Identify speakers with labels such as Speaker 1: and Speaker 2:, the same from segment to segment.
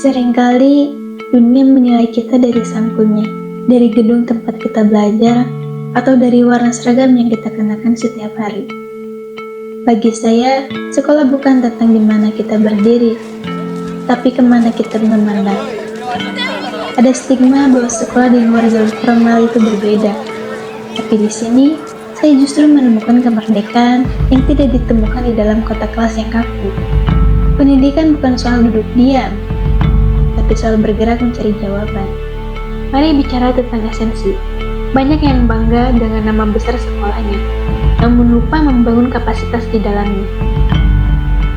Speaker 1: Seringkali dunia menilai kita dari sampulnya, dari gedung tempat kita belajar, atau dari warna seragam yang kita kenakan setiap hari. Bagi saya, sekolah bukan tentang di mana kita berdiri, tapi kemana kita memandang. Ada stigma bahwa sekolah di luar jalur formal itu berbeda, tapi di sini saya justru menemukan kemerdekaan yang tidak ditemukan di dalam kotak kelas yang kaku. Pendidikan bukan soal duduk diam, tapi soal bergerak mencari jawaban. Mari bicara tentang esensi. Banyak yang bangga dengan nama besar sekolahnya, namun lupa membangun kapasitas di dalamnya.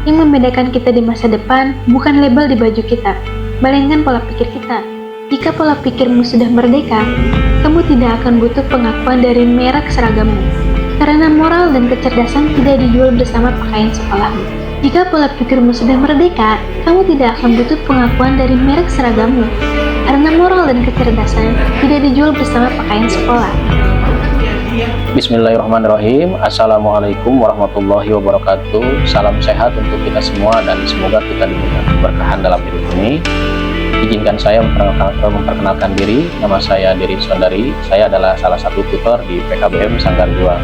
Speaker 1: Yang membedakan kita di masa depan bukan label di baju kita, melainkan pola pikir kita. Jika pola pikirmu sudah merdeka, kamu tidak akan butuh pengakuan dari merek seragammu, karena moral dan kecerdasan tidak dijual bersama pakaian sekolahmu. Jika pola pikirmu sudah merdeka, kamu tidak akan butuh pengakuan dari merek seragammu, karena moral dan kecerdasan tidak dijual bersama pakaian sekolah.
Speaker 2: Bismillahirrahmanirrahim. Assalamualaikum warahmatullahi wabarakatuh. Salam sehat untuk kita semua dan semoga kita diberikan keberkahan dalam hidup ini. Izinkan saya memperkenalkan diri. Nama saya Diri Sondari. Saya adalah salah satu tutor di PKBM Sanggar Juang.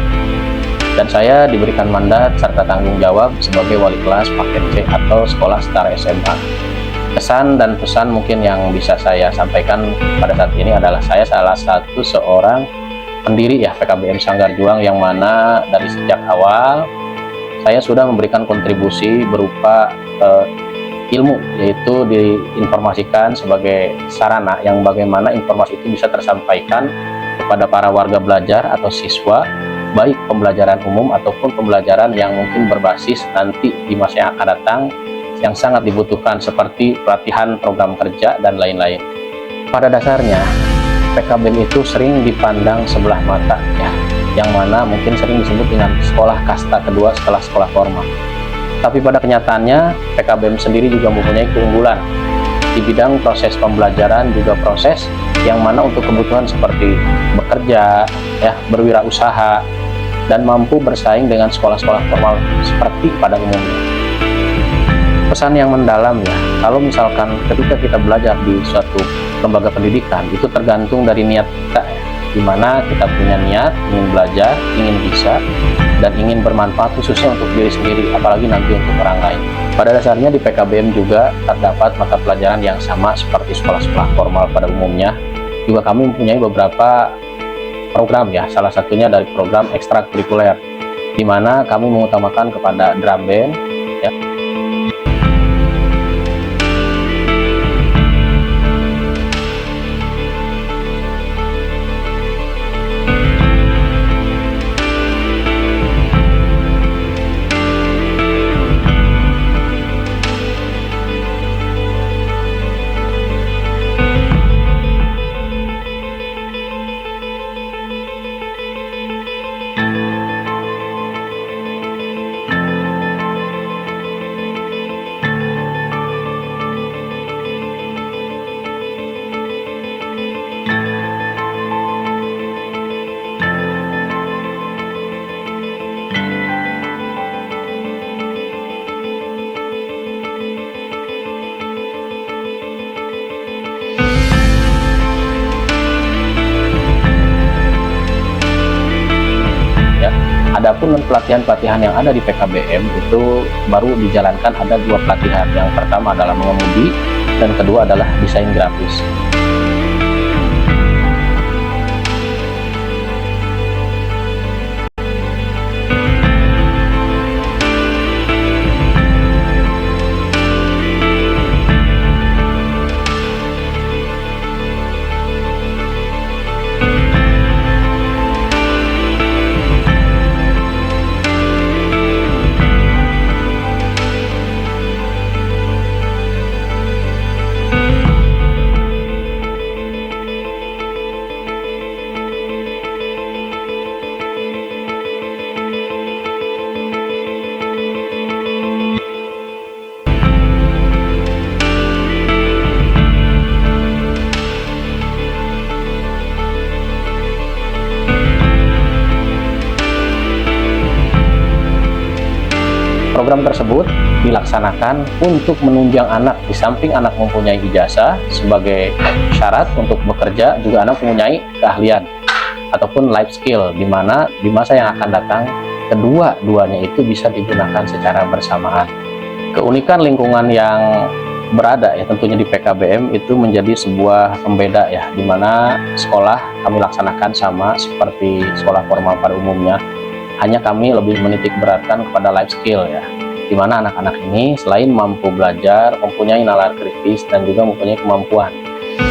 Speaker 2: Dan saya diberikan mandat serta tanggung jawab sebagai wali kelas paket C atau sekolah setara SMA. Pesan dan pesan mungkin yang bisa saya sampaikan pada saat ini adalah saya salah satu seorang pendiri ya PKBM Sanggar Juang, yang mana dari sejak awal saya sudah memberikan kontribusi berupa ilmu, yaitu diinformasikan sebagai sarana yang bagaimana informasi itu bisa tersampaikan kepada para warga belajar atau siswa, baik pembelajaran umum ataupun pembelajaran yang mungkin berbasis nanti di masa yang akan datang yang sangat dibutuhkan seperti pelatihan program kerja dan lain-lain. Pada dasarnya PKBM itu sering dipandang sebelah mata ya, yang mana mungkin sering disebut dengan sekolah kasta kedua setelah sekolah formal. Tapi pada kenyataannya PKBM sendiri juga mempunyai keunggulan di bidang proses pembelajaran, juga proses yang mana untuk kebutuhan seperti bekerja ya, berwirausaha, dan mampu bersaing dengan sekolah-sekolah formal seperti pada umumnya. Pesan yang mendalam ya, kalau misalkan ketika kita belajar di suatu lembaga pendidikan, itu tergantung dari niat kita ya, dimana kita punya niat ingin belajar, ingin bisa, dan ingin bermanfaat khususnya untuk diri sendiri, apalagi nanti untuk orang lain. Pada dasarnya di PKBM juga terdapat mata pelajaran yang sama seperti sekolah-sekolah formal pada umumnya. Juga kami mempunyai beberapa program ya, salah satunya dari program ekstrakurikuler, di mana kami mengutamakan kepada drum band ya. Adapun pelatihan-pelatihan yang ada di PKBM itu baru dijalankan ada 2 pelatihan. Yang pertama adalah mengemudi dan kedua adalah desain grafis. Program tersebut dilaksanakan untuk menunjang anak. Di samping anak mempunyai ijazah sebagai syarat untuk bekerja, juga anak mempunyai keahlian ataupun life skill, di mana di masa yang akan datang kedua-duanya itu bisa digunakan secara bersamaan. Keunikan lingkungan yang berada ya tentunya di PKBM itu menjadi sebuah pembeda ya, di mana sekolah kami laksanakan sama seperti sekolah formal pada umumnya. Hanya kami lebih menitik beratkan kepada life skill ya, di mana anak-anak ini selain mampu belajar, mempunyai nalar kritis dan juga mempunyai kemampuan.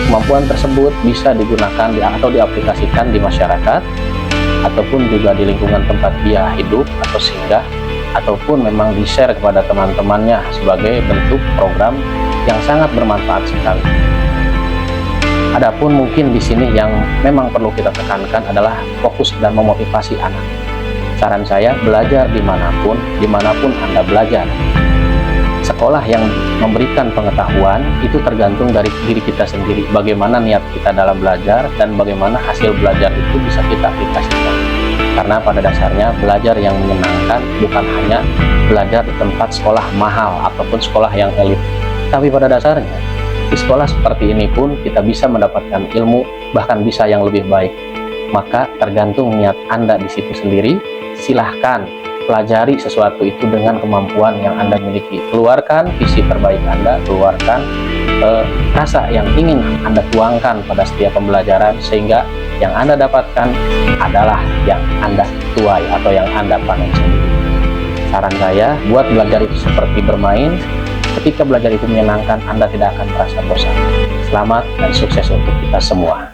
Speaker 2: Kemampuan tersebut bisa digunakan atau diaplikasikan di masyarakat ataupun juga di lingkungan tempat dia hidup atau singgah, ataupun memang di-share kepada teman-temannya sebagai bentuk program yang sangat bermanfaat sekali. Adapun mungkin di sini yang memang perlu kita tekankan adalah fokus dan memotivasi anak. Saran saya, belajar dimanapun Anda belajar. Sekolah yang memberikan pengetahuan itu tergantung dari diri kita sendiri, bagaimana niat kita dalam belajar dan bagaimana hasil belajar itu bisa kita aplikasikan. Karena pada dasarnya belajar yang menyenangkan bukan hanya belajar di tempat sekolah mahal ataupun sekolah yang elit, tapi pada dasarnya di sekolah seperti ini pun kita bisa mendapatkan ilmu, bahkan bisa yang lebih baik. Maka tergantung niat Anda di situ sendiri. Silahkan pelajari sesuatu itu dengan kemampuan yang Anda miliki. Keluarkan visi terbaik Anda, keluarkan rasa yang ingin Anda tuangkan pada setiap pembelajaran, sehingga yang Anda dapatkan adalah yang Anda tuai atau yang Anda panen sendiri. Saran saya, buat belajar itu seperti bermain. Ketika belajar itu menyenangkan, Anda tidak akan merasa bosan. Selamat dan sukses untuk kita semua.